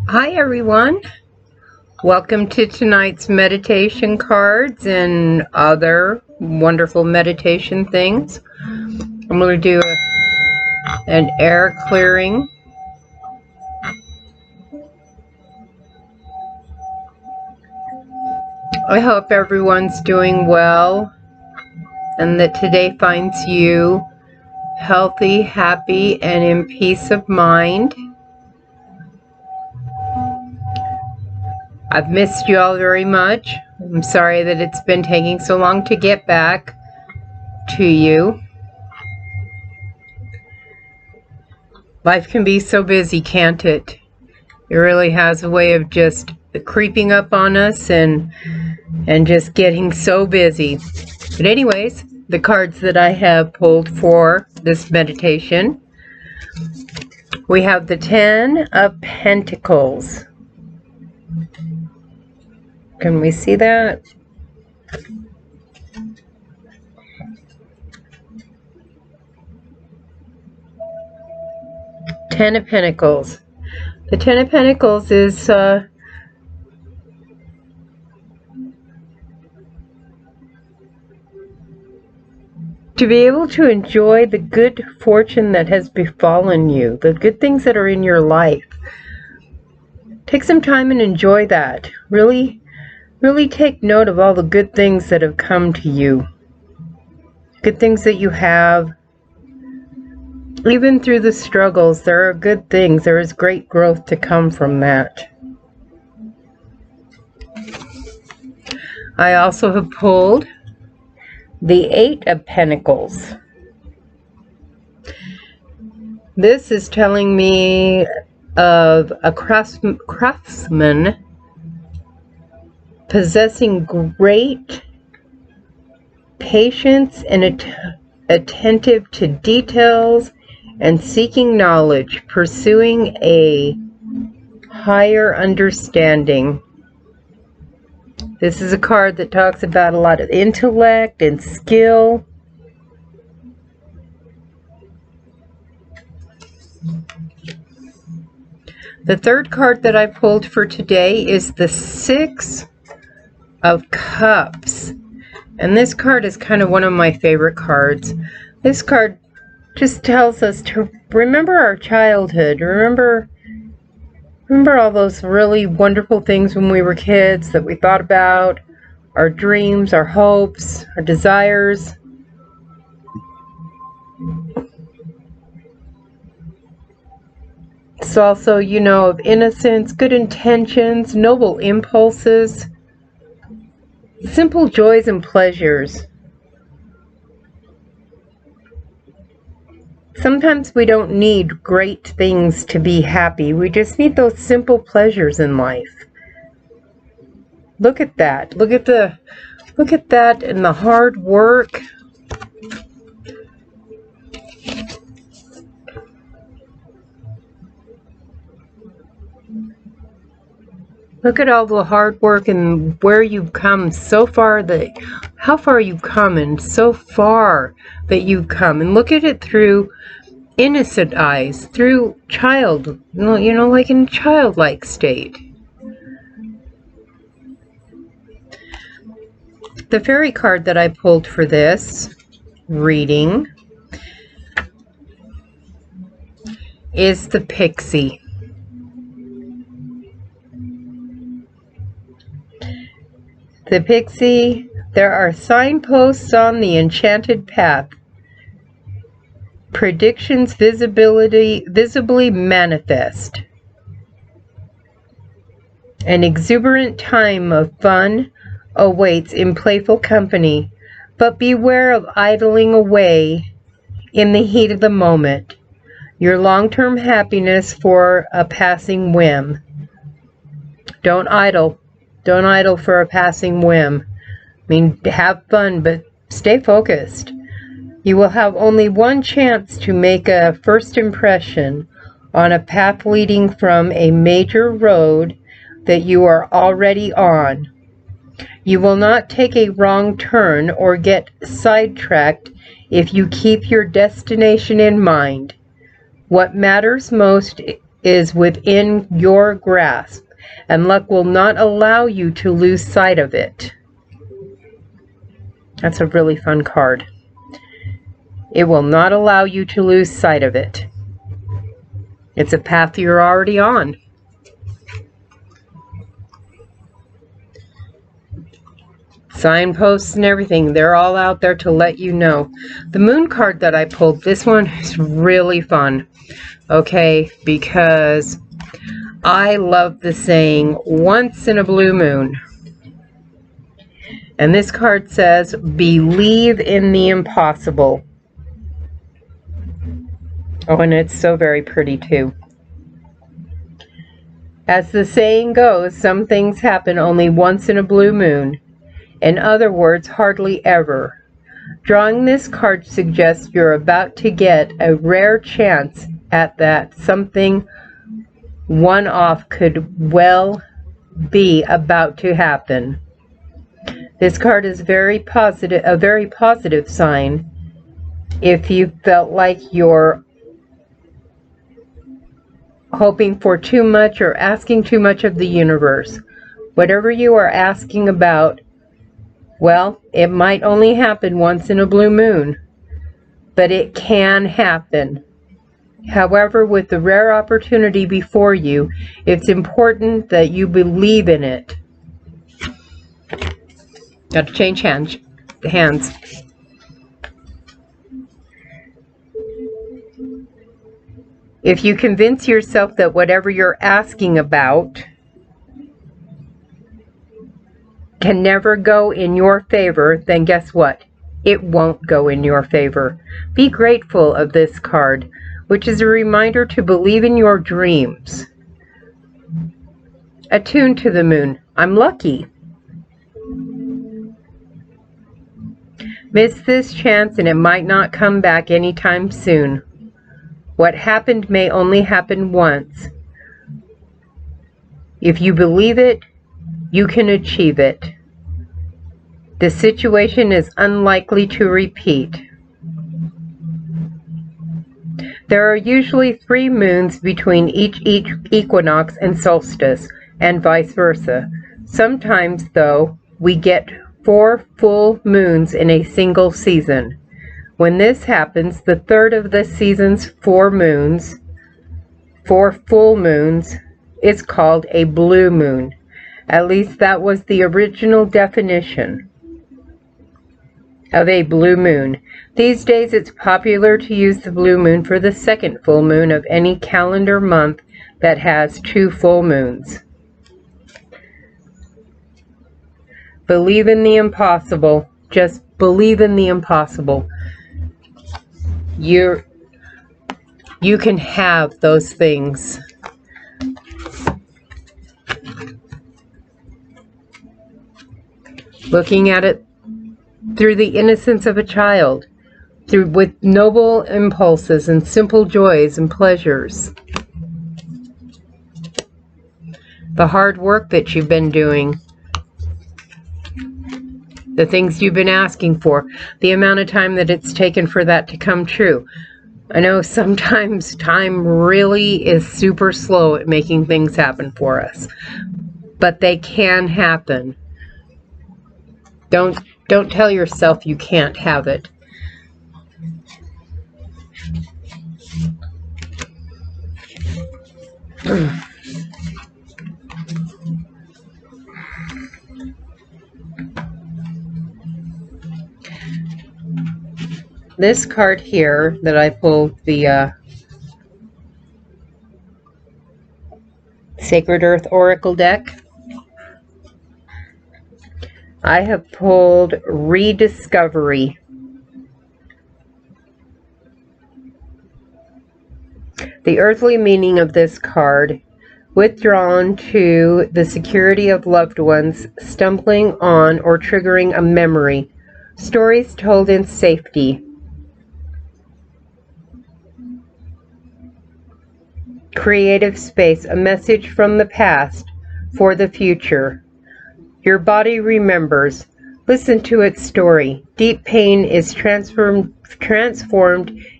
Hi everyone, welcome to tonight's meditation cards and other wonderful meditation things. I'm going to do an air clearing. I hope everyone's doing well and that today finds you healthy, happy, and in peace of mind. I've missed you all very much. I'm sorry that it's been taking so long to get back to you. Life can be so busy, can't it? It really has a way of just creeping up on us and just getting so busy. But anyways, the cards that I have pulled for this meditation, we have the Ten of Pentacles. Can we see that? Ten of Pentacles. The Ten of Pentacles is to be able to enjoy the good fortune that has befallen you, the good things that are in your life. Take some time and enjoy that. Really take note of all the good things that have come to you. Good things that you have. Even through the struggles, there are good things. There is great growth to come from that. I also have pulled the Eight of Pentacles. This is telling me of a craftsman possessing great patience and attentive to details and seeking knowledge, pursuing a higher understanding. This is a card that talks about a lot of intellect and skill. The third card that I pulled for today is the Six of Cups. And this card is kind of one of my favorite cards. This card just tells us to remember our childhood. Remember all those really wonderful things when we were kids that we thought about, our dreams, our hopes, our desires. It's also, of innocence, good intentions, noble impulses, simple joys and pleasures. Sometimes we don't need great things to be happy. We just need those simple pleasures in life. Look at that. Look at that and the hard work. Look at all the hard work and where you've come so far, how far you've come and so far that you've come. And look at it through innocent eyes, through like in a childlike state. The fairy card that I pulled for this reading is the Pixie. The Pixie, there are signposts on the enchanted path. Predictions visibly manifest. An exuberant time of fun awaits in playful company, but beware of idling away in the heat of the moment. Your long-term happiness for a passing whim. Don't idle. Don't idle for a passing whim. Have fun, but stay focused. You will have only one chance to make a first impression on a path leading from a major road that you are already on. You will not take a wrong turn or get sidetracked if you keep your destination in mind. What matters most is within your grasp, and luck will not allow you to lose sight of it. That's a really fun card. It will not allow you to lose sight of it. It's a path you're already on. Signposts and everything, they're all out there to let you know. The moon card that I pulled, this one is really fun. Okay, because I love the saying, once in a blue moon. And this card says, believe in the impossible. Oh, and it's so very pretty too. As the saying goes, some things happen only once in a blue moon. In other words, hardly ever. Drawing this card suggests you're about to get a rare chance at that. Something one-off could well be about to happen. This card is a very positive sign. If you felt like you're hoping for too much or asking too much of the universe, whatever you are asking about, well, it might only happen once in a blue moon, but it can happen. However, with the rare opportunity before you, it's important that you believe in it. Got to change hands. If you convince yourself that whatever you're asking about can never go in your favor, then guess what? It won't go in your favor. Be grateful of this card, which is a reminder to believe in your dreams. Attuned to the moon. I'm lucky. Miss this chance and it might not come back anytime soon. What happened may only happen once. If you believe it, you can achieve it. The situation is unlikely to repeat. There are usually 3 moons between each equinox and solstice, and vice versa. Sometimes, though, we get 4 full moons in a single season. When this happens, the third of the season's 4 full moons, is called a blue moon. At least that was the original definition of a blue moon. These days it's popular to use the blue moon for the second full moon of any calendar month that has 2 full moons. Believe in the impossible. Just believe in the impossible. You can have those things. Looking at it through the innocence of a child, with noble impulses and simple joys and pleasures. The hard work that you've been doing, the things you've been asking for, the amount of time that it's taken for that to come true. I know sometimes time really is super slow at making things happen for us, but they can happen. Don't tell yourself you can't have it. This card here that I pulled, the Sacred Earth Oracle deck, I have pulled Rediscovery. The earthly meaning of this card: withdrawn to the security of loved ones, stumbling on or triggering a memory, stories told in safety. Creative space, a message from the past for the future. Your body remembers. Listen to its story. Deep pain is transformed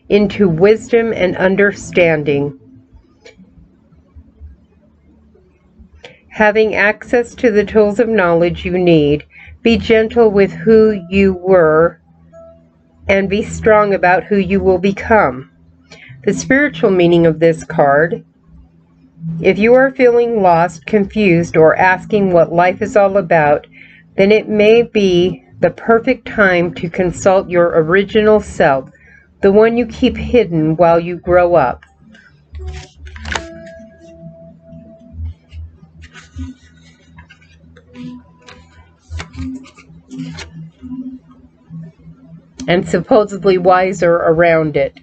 into wisdom and understanding. Having access to the tools of knowledge you need, be gentle with who you were and be strong about who you will become. The spiritual meaning of this card: if you are feeling lost, confused, or asking what life is all about, then it may be the perfect time to consult your original self, the one you keep hidden while you grow up. And supposedly wiser around it.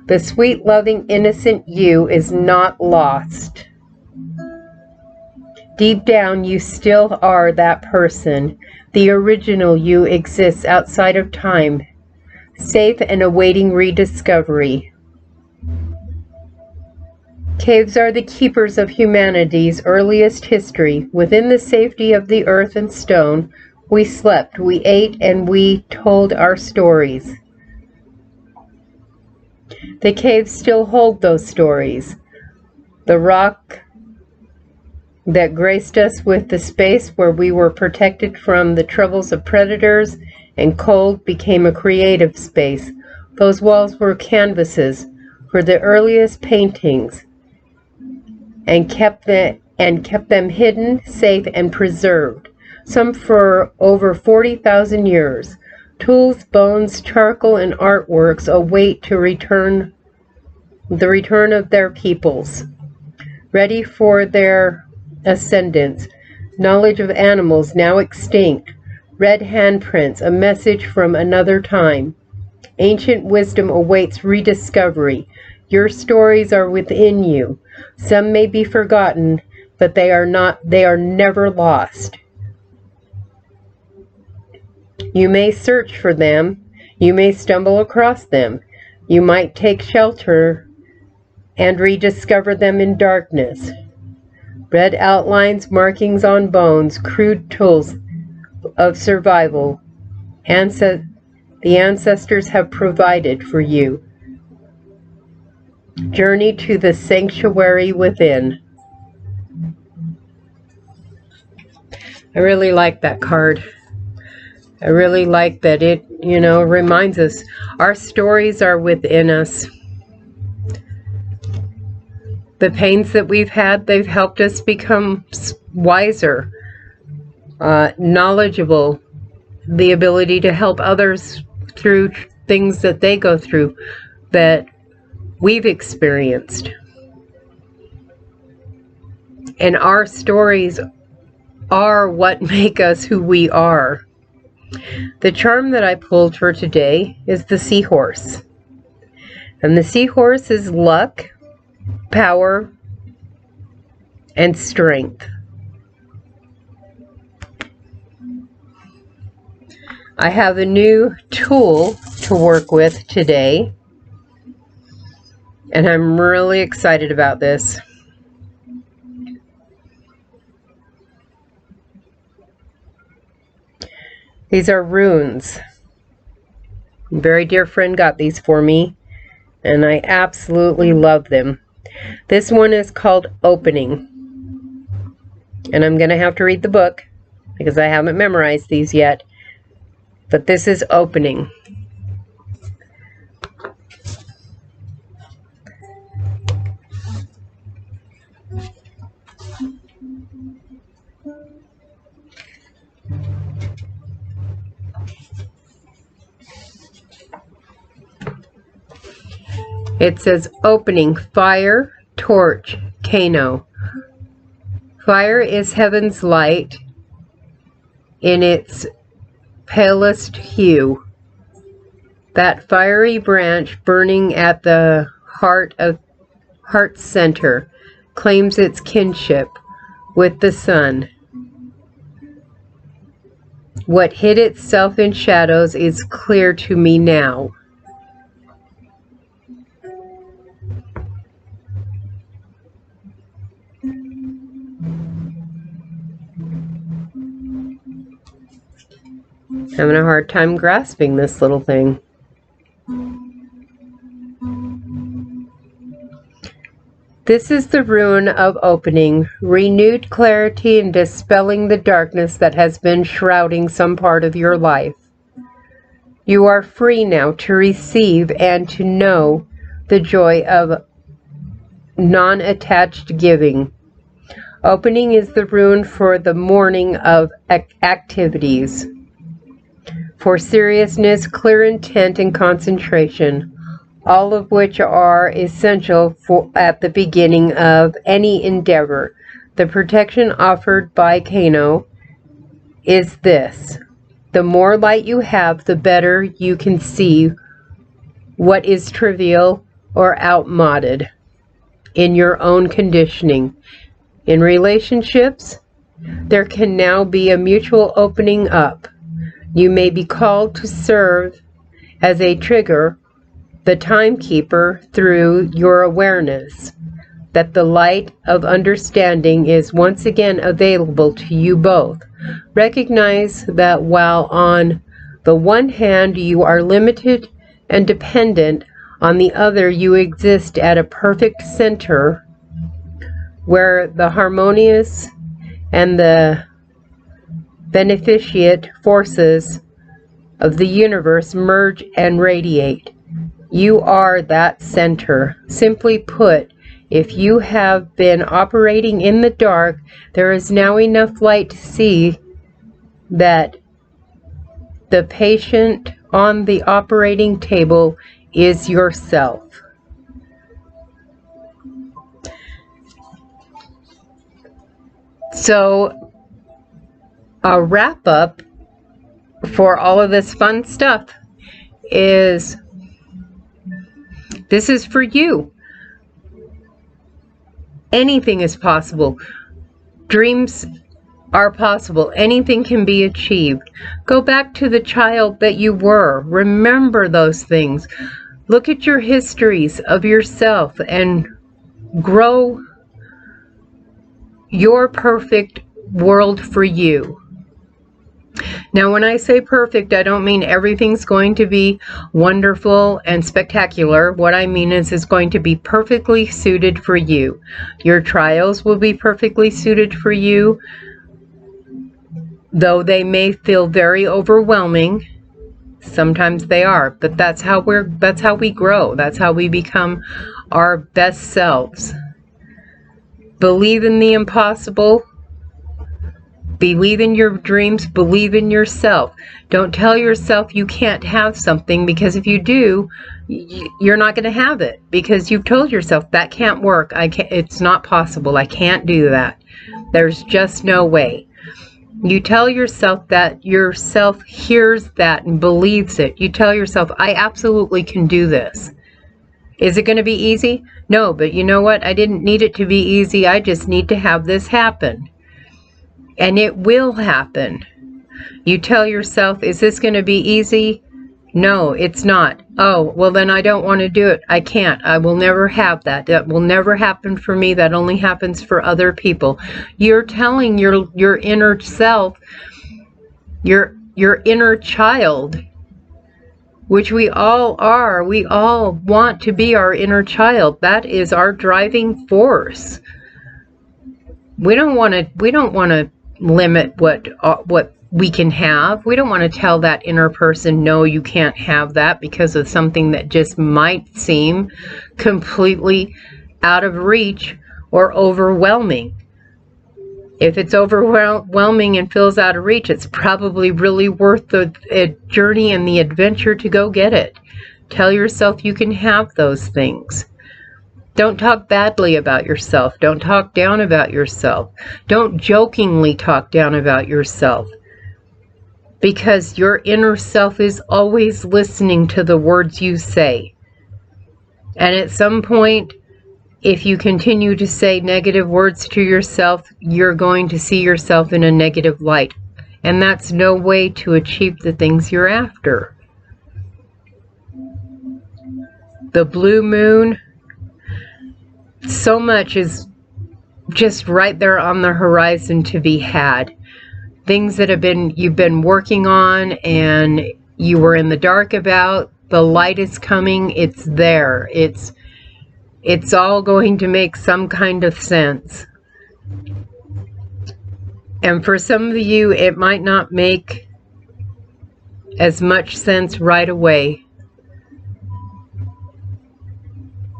The sweet, loving, innocent you is not lost. Deep down, you still are that person. The original you exists outside of time, safe and awaiting rediscovery. Caves are the keepers of humanity's earliest history. Within the safety of the earth and stone, we slept, we ate, and we told our stories. The caves still hold those stories. The rock that graced us with the space where we were protected from the troubles of predators and cold became a creative space. Those walls were canvases for the earliest paintings and kept them hidden, safe, and preserved, some for over 40,000 years. Tools, bones, charcoal, and artworks await the return of their peoples, ready for their ascendants. Knowledge of animals now extinct, red handprints, a message from another time. Ancient wisdom awaits rediscovery. Your stories are within you. Some may be forgotten, but they are never lost. You may search for them. You may stumble across them. You might take shelter and rediscover them in darkness. Red outlines, markings on bones, crude tools of survival. The ancestors have provided for you. Journey to the sanctuary within. I really like that card. I really like that it, reminds us our stories are within us. The pains that we've had, they've helped us become wiser, knowledgeable, the ability to help others through things that they go through that we've experienced. And our stories are what make us who we are. The charm that I pulled for today is the seahorse. And the seahorse is luck, power, and strength. I have a new tool to work with today, and I'm really excited about this. These are runes. A very dear friend got these for me, and I absolutely love them. This one is called Opening, and I'm going to have to read the book because I haven't memorized these yet, but this is Opening. It says Opening, Fire, Torch, Kano. Fire is heaven's light in its palest hue. That fiery branch burning at the heart's center claims its kinship with the sun. What hid itself in shadows is clear to me now. Having a hard time grasping this little thing. This is the rune of opening, renewed clarity and dispelling the darkness that has been shrouding some part of your life. You are free now to receive and to know the joy of non-attached giving. Opening is the rune for the morning of activities, for seriousness, clear intent, and concentration, all of which are essential at the beginning of any endeavor. The protection offered by Kano is this: the more light you have, the better you can see what is trivial or outmoded in your own conditioning. In relationships, there can now be a mutual opening up. You may be called to serve as a trigger, the timekeeper, through your awareness that the light of understanding is once again available to you both. Recognize that while on the one hand you are limited and dependent, on the other you exist at a perfect center where the harmonious and the beneficent forces of the universe merge and radiate. You are that center. Simply put, if you have been operating in the dark, there is now enough light to see that the patient on the operating table is yourself. So, a wrap up for all of this fun stuff is, this is for you. Anything is possible. Dreams are possible. Anything can be achieved. Go back to the child that you were. Remember those things. Look at your histories of yourself and grow your perfect world for you. Now, when I say perfect, I don't mean everything's going to be wonderful and spectacular. What I mean is it's going to be perfectly suited for you. Your trials will be perfectly suited for you, though they may feel very overwhelming. Sometimes they are, but that's how we grow. That's how we become our best selves. Believe in the impossible. Believe in your dreams. Believe in yourself. Don't tell yourself you can't have something, because if you do, you're not going to have it, because you've told yourself that can't work. It's not possible. I can't do that. There's just no way. You tell yourself that, yourself hears that and believes it. You tell yourself, I absolutely can do this. Is it going to be easy? No, but you know what? I didn't need it to be easy. I just need to have this happen. And it will happen. You tell yourself, is this going to be easy? No, it's not. Oh, well then I don't want to do it. I can't. I will never have that. That will never happen for me. That only happens for other people. You're telling your inner self, your inner child, which we all are. We all want to be our inner child. That is our driving force. We don't want to limit what we can have. We don't want to tell that inner person, no, you can't have that, because of something that just might seem completely out of reach or overwhelming. If it's overwhelming and feels out of reach, it's probably really worth the journey and the adventure to go get it. Tell yourself you can have those things. Don't talk badly about yourself. Don't talk down about yourself. Don't jokingly talk down about yourself, because your inner self is always listening to the words you say. And at some point, if you continue to say negative words to yourself, you're going to see yourself in a negative light. And that's no way to achieve the things you're after. The blue moon, so much is just right there on the horizon to be had. Things that you've been working on and you were in the dark about, the light is coming. It's there. it's all going to make some kind of sense. And for some of you, it might not make as much sense right away,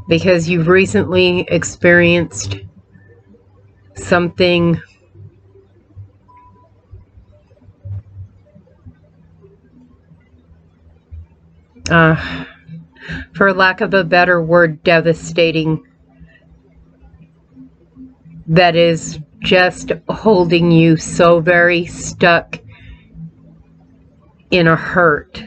because you've recently experienced something for lack of a better word, devastating, that is just holding you so very stuck in a hurt.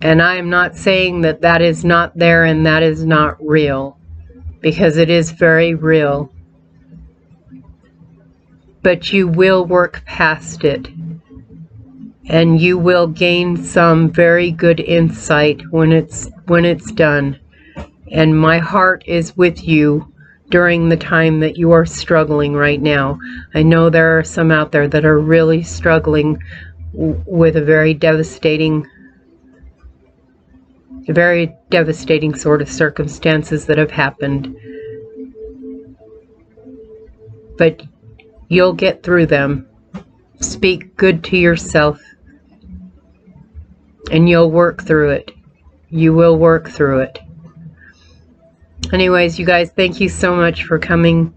And I am not saying that that is not there and that is not real, because it is very real. But you will work past it, and you will gain some very good insight when it's done. And my heart is with you during the time that you are struggling right now. I know there are some out there that are really struggling with a very devastating sort of circumstances that have happened. But you'll get through them. Speak good to yourself, and you'll work through it. You will work through it. Anyways, you guys, thank you so much for coming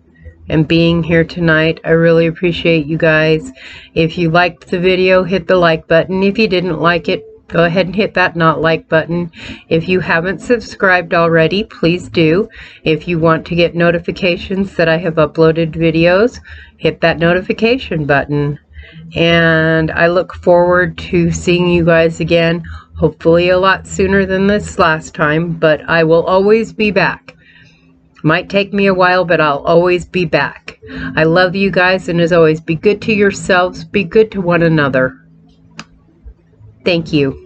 and being here tonight. I really appreciate you guys. If you liked the video, hit the like button. If you didn't like it, go ahead and hit that not like button. If you haven't subscribed already, please do. If you want to get notifications that I have uploaded videos, hit that notification button. And I look forward to seeing you guys again, hopefully a lot sooner than this last time, but I will always be back. Might take me a while, but I'll always be back. I love you guys, and as always, be good to yourselves, be good to one another. Thank you.